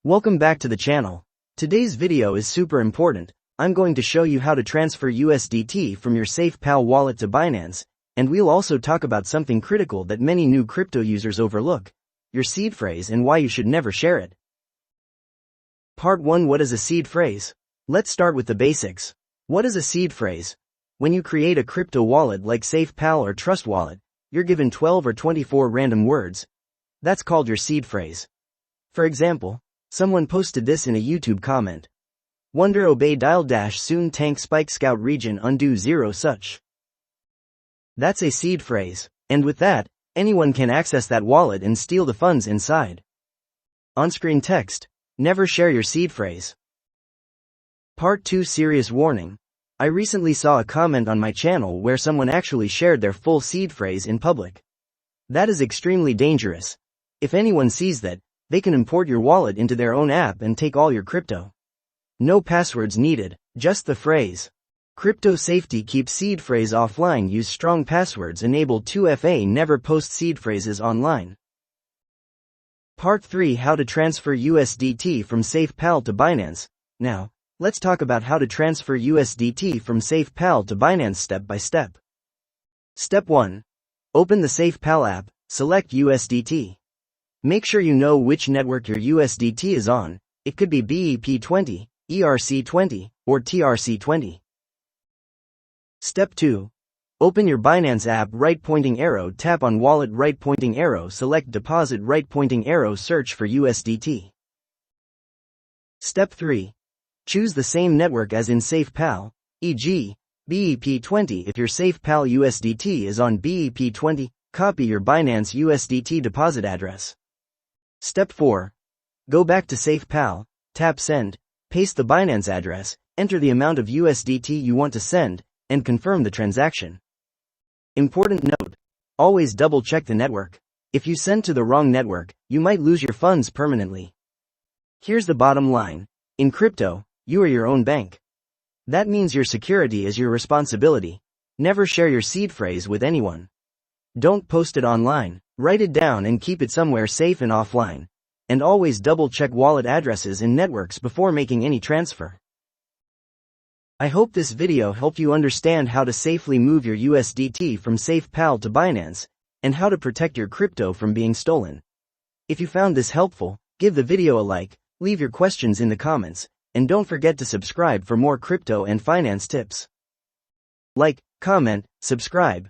Welcome back to the channel. Today's video is super important. I'm going to show you how to transfer USDT from your SafePal wallet to Binance, and we'll also talk about something critical that many new crypto users overlook: your seed phrase and why you should never share it. Part 1. What is a seed phrase? Let's start with the basics. What is a seed phrase? When you create a crypto wallet like SafePal or Trust Wallet, you're given 12 or 24 random words. That's called your seed phrase. For example, someone posted this in a YouTube comment. Wonder obey dial dash soon tank spike scout region undo 0 such. That's a seed phrase, and with that, anyone can access that wallet and steal the funds inside. On-screen text: never share your seed phrase. Part 2. Serious warning. I recently saw a comment on my channel where someone actually shared their full seed phrase in public. That is extremely dangerous. If anyone sees that, they can import your wallet into their own app and take all your crypto. No passwords needed, just the phrase. Crypto safety: keep seed phrase offline, use strong passwords, enable 2FA, never post seed phrases online. Part 3. How to transfer USDT from SafePal to Binance. Now, let's talk about how to transfer USDT from SafePal to Binance step by step. Step 1. Open the SafePal app, select USDT. Make sure you know which network your USDT is on. It could be BEP20, ERC20, or TRC20. Step 2. Open your Binance app, right pointing arrow, tap on wallet, right pointing arrow, select deposit, right pointing arrow, search for USDT. Step 3. Choose the same network as in SafePal, e.g., BEP20. If your SafePal USDT is on BEP20, copy your Binance USDT deposit address. Step 4. Go back to SafePal, tap send, paste the Binance address, enter the amount of USDT you want to send, and confirm the transaction. Important note: always double check the network. If you send to the wrong network, you might lose your funds permanently. Here's the bottom line: in crypto, you are your own bank. That means your security is your responsibility. Never share your seed phrase with anyone. Don't post it online, write it down and keep it somewhere safe and offline. And always double check wallet addresses and networks before making any transfer. I hope this video helped you understand how to safely move your USDT from SafePal to Binance, and how to protect your crypto from being stolen. If you found this helpful, give the video a like, leave your questions in the comments, and don't forget to subscribe for more crypto and finance tips. Like, comment, subscribe,